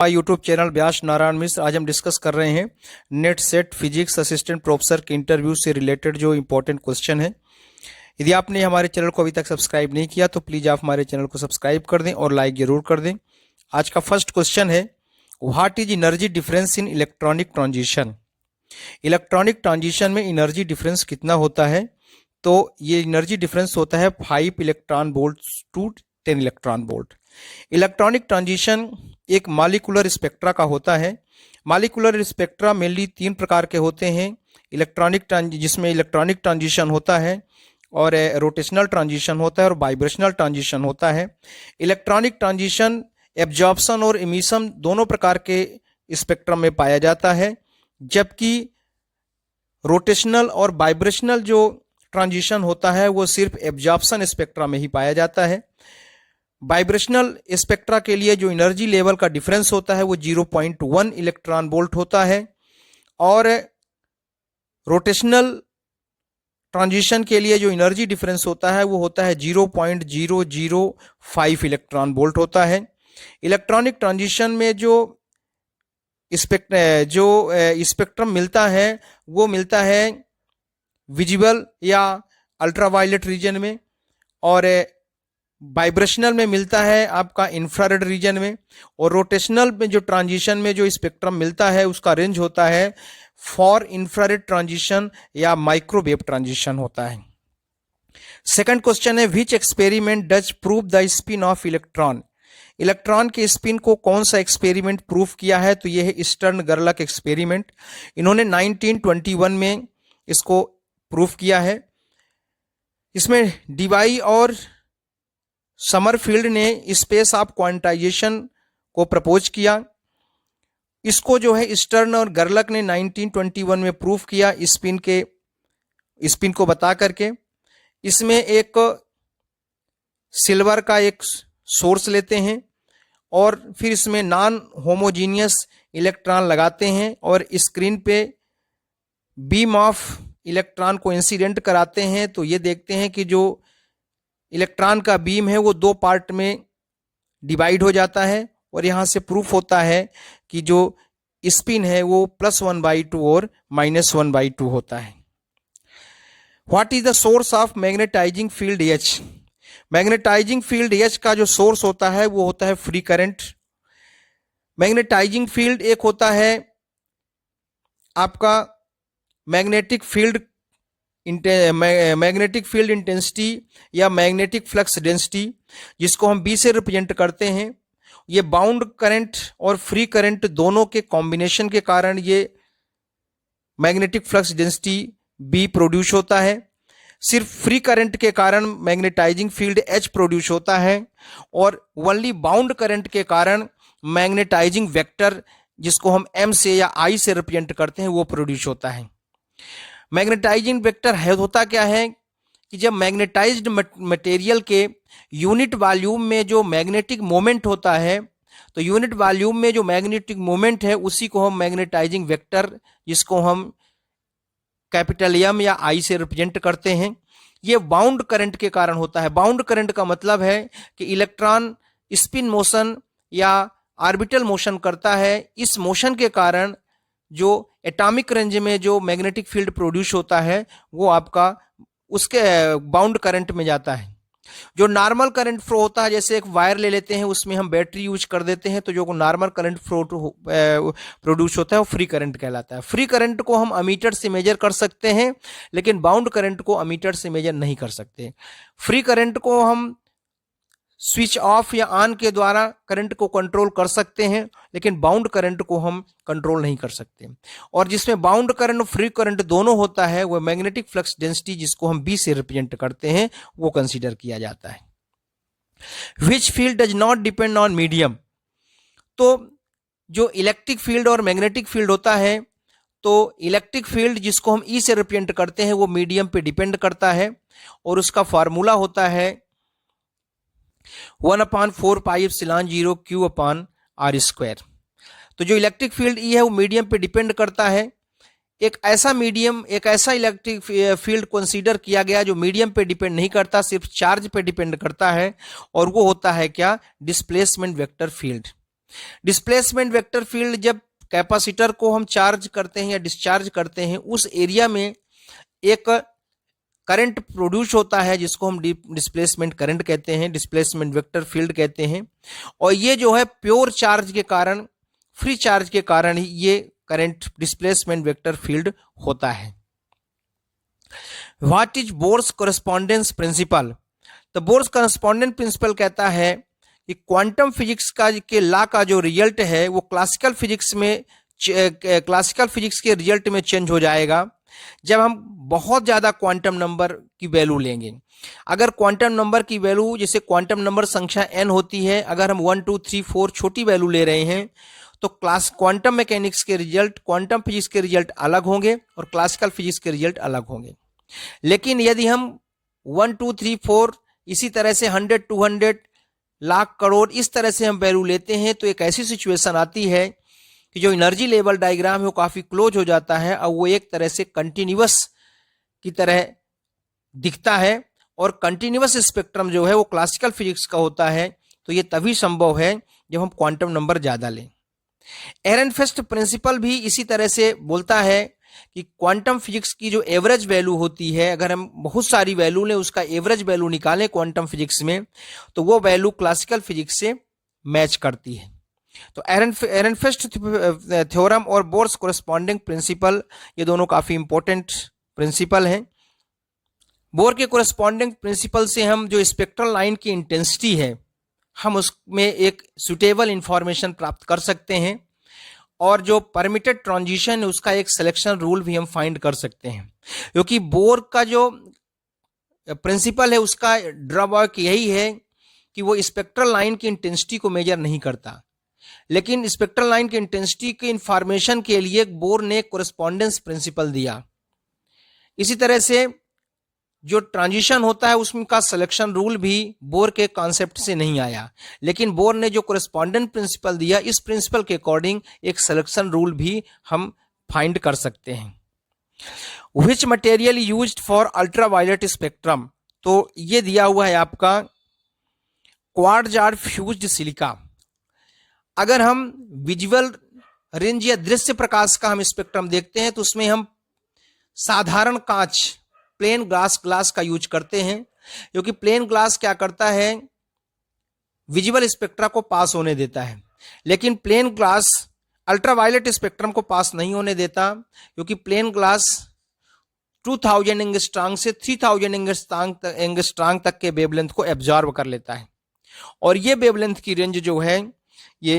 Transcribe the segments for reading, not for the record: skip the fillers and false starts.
YouTube channel व्यास नारायण मिश्र। आज हम discuss कर रहे हैं net set physics assistant professor के इंटरव्यू से रिलेटेड जो इंपॉर्टेंट क्वेश्चन है। यदि आपने हमारे चैनल को अभी तक सब्सक्राइब नहीं किया तो प्लीज़ आप हमारे चैनल को सब्सक्राइब कर दें और लाइक जरूर कर दें। आज का फर्स्ट क्वेश्चन है, what is energy difference in electronic transition. Electronic transition में एनर्जी डिफरेंस कितना होता है? तो ये एनर्जी डिफरेंस होता है 5 electron volt to 10 electron volt. Electronic transition एक मॉलिक्यूलर स्पेक्ट्रा का होता है। मॉलिक्यूलर स्पेक्ट्रा मेनली 3 प्रकार के होते हैं, जिसमें इलेक्ट्रॉनिक ट्रांजिशन होता है और रोटेशनल ट्रांजिशन होता है और वाइब्रेशनल ट्रांजिशन होता है। इलेक्ट्रॉनिक ट्रांजिशन एब्जॉर्प्शन और इमिशन दोनों प्रकार के स्पेक्ट्रम में पाया जाता है, जबकि रोटेशनल और वाइब्रेशनल जो ट्रांजिशन होता है वो सिर्फ एब्जॉर्प्शन स्पेक्ट्रा में ही पाया जाता है। वाइब्रेशनल स्पेक्ट्रा के लिए जो एनर्जी लेवल का डिफरेंस होता है वो 0.1 इलेक्ट्रॉन वोल्ट होता है और रोटेशनल ट्रांजिशन के लिए जो एनर्जी डिफरेंस होता है वो होता है 0.005 इलेक्ट्रॉन वोल्ट होता है। इलेक्ट्रॉनिक ट्रांजिशन में जो स्पेक्ट्रम मिलता है वो मिलता है विजिबल या अल्ट्रावायलेट रीजन में और वाइब्रेशनल में मिलता है आपका इंफ्रारेड रीजन में, और रोटेशनल में जो ट्रांजिशन में जो स्पेक्ट्रम मिलता है उसका रेंज होता है फॉर इंफ्रारेड ट्रांजिशन या माइक्रोवेव ट्रांजिशन होता है। सेकंड क्वेश्चन है, which experiment does prove the spin of electron. Electron के स्पिन को कौन सा एक्सपेरिमेंट प्रूव किया है? तो यह है स्टर्न गर्लक एक्सपेरिमेंट। इन्होंने 1921 में इसको प्रूव किया है। इसमें डिवाई और समरफील्ड ने स्पेस ऑफ क्वांटाइजेशन को प्रपोज किया। इसको जो है स्टर्न और गर्लक ने 1921 में प्रूव किया स्पिन को बता करके। इसमें एक सिल्वर का एक सोर्स लेते हैं और फिर इसमें नॉन होमोजीनियस इलेक्ट्रॉन लगाते हैं और स्क्रीन पे बीम ऑफ इलेक्ट्रॉन को इंसिडेंट कराते हैं। तो ये देखते हैं कि जो इलेक्ट्रॉन का बीम है वो 2 पार्ट में डिवाइड हो जाता है और यहाँ से प्रूफ होता है कि जो स्पिन है वो +1/2 और -1/2 होता है। What is the source of magnetising field H। Magnetising field H का जो सोर्स होता है वो होता है फ्री करंट। मैग्नेटाइजिंग फील्ड एक होता है आपका मैग्नेटिक फील्ड इंटेंसिटी या मैग्नेटिक फ्लक्स डेंसिटी, जिसको हम B से रिप्रेजेंट करते हैं। ये बाउंड करंट और फ्री करंट दोनों के कॉम्बिनेशन के कारण ये magnetic flux density B produce होता है। सिर्फ फ्री करंट के कारण मैग्नेटाइजिंग फील्ड H प्रोड्यूस होता है और ओनली बाउंड करंट के कारण मैग्नेटाइजिंग वेक्टर, जिसको हम M से या I से रिप्रेजेंट करते हैं, वो प्रोड्यूस होता है। मैग्नेटाइजिंग वेक्टर होता क्या है कि जब मैग्नेटाइज्ड मटेरियल के यूनिट वॉल्यूम में जो मैग्नेटिक मोमेंट होता है, तो यूनिट वॉल्यूम में जो मैग्नेटिक मोमेंट है उसी को हम मैग्नेटाइजिंग वेक्टर, जिसको हम कैपिटल M या I से रिप्रेजेंट करते हैं, ये बाउंड करंट के कारण होता है। बाउंड करंट का मतलब है कि इलेक्ट्रॉन स्पिन मोशन या ऑर्बिटल मोशन करता है। इस मोशन के कारण जो एटॉमिक रेंज में जो मैग्नेटिक फील्ड प्रोड्यूस होता है वो आपका उसके बाउंड करंट में जाता है। जो नॉर्मल करंट फ्लो होता है, जैसे एक वायर ले लेते हैं उसमें हम बैटरी यूज कर देते हैं, तो जो नॉर्मल करंट फ्लो प्रोड्यूस होता है वो फ्री करंट कहलाता है। फ्री करंट को हम अमीटर से मेजर कर सकते हैं, लेकिन बाउंड करंट को अमीटर से मेजर नहीं कर सकते। फ्री करंट को हम स्विच ऑफ या ऑन के द्वारा करंट को कंट्रोल कर सकते हैं, लेकिन बाउंड करंट को हम कंट्रोल नहीं कर सकते। और जिसमें बाउंड करंट और फ्री करंट दोनों होता है वो मैग्नेटिक फ्लक्स डेंसिटी, जिसको हम B से रिप्रेजेंट करते हैं, वो कंसीडर किया जाता है। Which field does not depend on medium. तो जो इलेक्ट्रिक फील्ड और मैग्नेटिक फील्ड होता है, तो इलेक्ट्रिक फील्ड जिसको हम E से रिप्रेजेंट करते हैं वो मीडियम पे डिपेंड करता है और उसका फॉर्मूला होता है 1/4πε0 Q/r²। तो जो इलेक्ट्रिक फील्ड E है वो मीडियम पे डिपेंड करता है। एक ऐसा इलेक्ट्रिक फील्ड कंसीडर किया गया जो मीडियम पे डिपेंड नहीं करता, सिर्फ चार्ज पे डिपेंड करता है, और वो होता है क्या? Displacement vector field. Displacement vector field, जब कैपेसिटर को हम चार्ज करते हैं या डिस्चार्ज करते हैं, उस एरिया में एक करंट प्रोड्यूस होता है जिसको हम डिस्प्लेसमेंट करंट कहते हैं, डिस्प्लेसमेंट वेक्टर फील्ड कहते हैं। और ये जो है प्योर चार्ज के कारण, फ्री चार्ज के कारण ही ये करंट डिस्प्लेसमेंट वेक्टर फील्ड होता है। What is Bohr's correspondence principle? तो बोर्स कॉरेस्पॉन्डेंस प्रिंसिपल कहता है कि क्वांटम फिजिक्स का के लॉ का जो रिजल्ट है वो क्लासिकल फिजिक्स के रिजल्ट में चेंज हो जाएगा जब हम बहुत ज्यादा क्वांटम नंबर की वैल्यू लेंगे। अगर क्वांटम नंबर की वैल्यू, जैसे क्वांटम नंबर संख्या n होती है, अगर हम 1 2 3 4 छोटी वैल्यू ले रहे हैं तो क्वांटम मैकेनिक्स के रिजल्ट, क्वांटम फिजिक्स के रिजल्ट अलग होंगे और क्लासिकल फिजिक्स के रिजल्ट अलग होंगे। लेकिन यदि हम 1 2 3 4 इसी तरह से 100 200 लाख करोड़ इस तरह से हम वैल्यू लेते हैं तो एक ऐसी सिचुएशन आती है कि जो एनर्जी लेवल डायग्राम है वो काफी क्लोज हो जाता है और वो एक तरह से कंटिन्यूअस की तरह दिखता है। और कंटिन्यूअस स्पेक्ट्रम जो है वो क्लासिकल फिजिक्स का होता है। तो ये तभी संभव है जब हम क्वांटम नंबर ज्यादा लें। एहरनफेस्ट प्रिंसिपल भी इसी तरह से बोलता है कि क्वांटम फिजिक्स की जो एवरेज वैल्यू होती है, अगर हम बहुत सारी वैल्यू लें, उसका एवरेज वैल्यू निकालें क्वांटम फिजिक्स में, तो वो वैल्यू क्लासिकल फिजिक्स से मैच करती है। तो एहरनफेस्ट थ्योरम और बोर्स कोरेस्पॉन्डिंग प्रिंसिपल, ये दोनों काफी इंपॉर्टेंट प्रिंसिपल हैं। बोर के कोरेस्पॉन्डिंग प्रिंसिपल से हम जो स्पेक्ट्रल लाइन की इंटेंसिटी है, हम उसमें एक सुटेबल इंफॉर्मेशन प्राप्त कर सकते हैं और जो परमिटेड ट्रांजिशन है उसका एक सिलेक्शन रूल भी हम फाइंड कर सकते हैं। क्योंकि बोर का जो प्रिंसिपल है उसका ड्रॉबैक यही है कि वो स्पेक्ट्रल लाइन की इंटेंसिटी को मेजर नहीं करता, लेकिन स्पेक्ट्रल लाइन की इंटेंसिटी के इंफॉर्मेशन के लिए बोर ने कोरेस्पॉन्डेंस प्रिंसिपल दिया। इसी तरह से जो ट्रांजिशन होता है उसका सिलेक्शन रूल भी बोर के कॉन्सेप्ट से नहीं आया, लेकिन बोर ने जो कोरेस्पॉन्डेंट प्रिंसिपल दिया, इस प्रिंसिपल के अकॉर्डिंग एक सिलेक्शन रूल भी हम फाइंड कर सकते हैं। Which material used for ultraviolet spectrum? तो ये दिया हुआ है आपका क्वार्ट्ज आर फ्यूज्ड सिलिका। अगर हम विजुअल रेंज या दृश्य प्रकाश का हम स्पेक्ट्रम देखते हैं तो उसमें हम साधारण कांच, प्लेन ग्लास का यूज करते हैं, क्योंकि प्लेन ग्लास क्या करता है, विजुअल स्पेक्ट्रा को पास होने देता है, लेकिन प्लेन ग्लास अल्ट्रावायलेट स्पेक्ट्रम को पास नहीं होने देता, क्योंकि प्लेन ग्लास 2000 एंगस्ट्रॉम से 3000 एंगस्ट्रॉम तक के वेवलेंथ को एब्जॉर्ब कर लेता है। और ये वेवलेंथ की रेंज जो है ये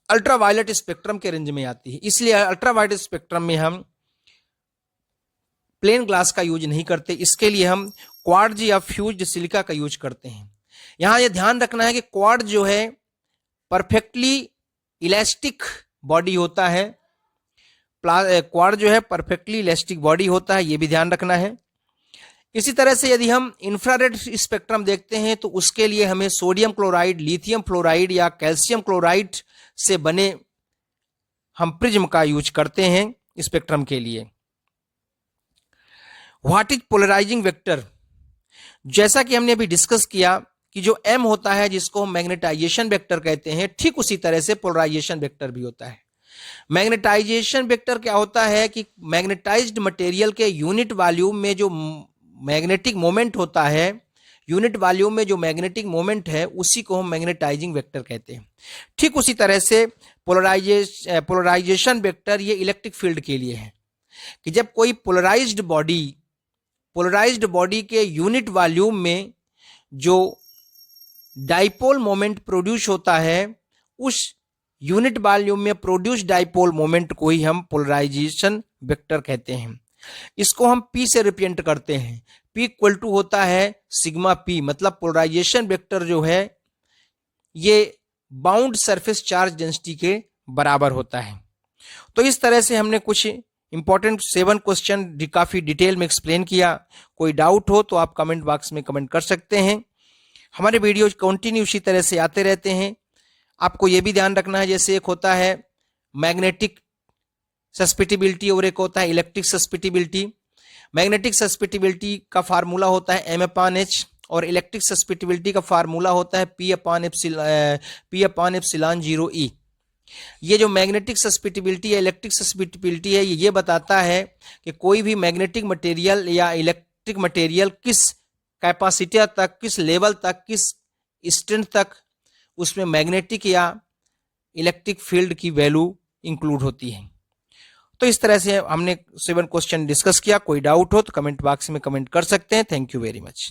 अल्ट्रावायलेट स्पेक्ट्रम के रेंज में आती है। इसलिए अल्ट्रावायलेट स्पेक्ट्रम में हम प्लेन ग्लास का यूज नहीं करते, इसके लिए हम क्वार्ट्ज या फ्यूज्ड सिलिका का यूज करते हैं। यहां यह ध्यान रखना है कि क्वार्ट्ज जो है परफेक्टली इलास्टिक बॉडी होता है, क्वार्ट्ज जो है परफेक्टली इलास्टिक बॉडी होता है, यह भी ध्यान रखना है। इसी तरह से यदि हम इंफ्रारेड स्पेक्ट्रम देखते हैं तो उसके लिए हमें सोडियम क्लोराइड, लिथियम फ्लोराइड या कैल्शियम क्लोराइड से बने हम प्रिज्म का यूज करते हैं स्पेक्ट्रम के लिए। What is polarising vector? जैसा कि हमने अभी डिस्कस किया कि जो m होता है जिसको हम मैग्नेटाइजेशन वेक्टर कहते हैं, ठीक उसी तरह से पोलराइजेशन वेक्टर भी होता है। मैग्नेटाइजेशन वेक्टर क्या होता है कि मैग्नेटाइज्ड मटेरियल के यूनिट वॉल्यूम में जो मैग्नेटिक मोमेंट होता है, यूनिट वॉल्यूम में जो मैग्नेटिक मोमेंट है उसी को हम मैग्नेटाइजिंग वेक्टर कहते हैं। ठीक उसी तरह से पोलराइजेशन वेक्टर ये इलेक्ट्रिक फील्ड के लिए है कि जब कोई पोलराइज्ड बॉडी के यूनिट वॉल्यूम में जो डाइपोल मोमेंट प्रोड्यूस होता है, उस यूनिट वॉल्यूम में प्रोड्यूस डाइपोल मोमेंट को ही हम पोलराइजेशन वेक्टर कहते हैं। इसको हम P से रिप्रेजेंट करते हैं। P इक्वल टू होता है सिग्मा P, मतलब पोलराइजेशन वेक्टर जो है ये बाउंड सरफेस चार्ज डेंसिटी के बराबर होता है। तो इस तरह से हमने कुछ इंपॉर्टेंट 7 क्वेश्चन काफी डिटेल में एक्सप्लेन किया। कोई डाउट हो तो आप कमेंट बॉक्स में कमेंट कर सकते हैं। हमारे वीडियोज कंटिन्यू इसी तरह से आते रहते हैं। आपको यह भी ध्यान रखना है, जैसे एक होता है मैग्नेटिक सस्पिटिबिलिटी और एक होता है इलेक्ट्रिक सस्पिटिबिलिटी। मैग्नेटिक सस्पिटिबिलिटी का फार्मूला होता है M/H और इलेक्ट्रिक सस्पिटिबिलिटी का फार्मूला होता है P अपॉन एप्सिलॉन 0E। ये जो मैग्नेटिक सस्पिटिबिलिटी है, इलेक्ट्रिक सस्पिटिबिलिटी है, ये बताता है कि कोई भी मैग्नेटिक मटेरियल या इलेक्ट्रिक मटेरियल किस कैपेसिटी तक, किस लेवल तक, किस स्ट्रेंथ तक उसमें मैग्नेटिक या इलेक्ट्रिक फील्ड की वैल्यू इंक्लूड होती है। तो इस तरह से हमने 7 क्वेश्चन डिस्कस किया। कोई डाउट हो तो कमेंट बॉक्स में कमेंट कर सकते हैं। Thank you very much.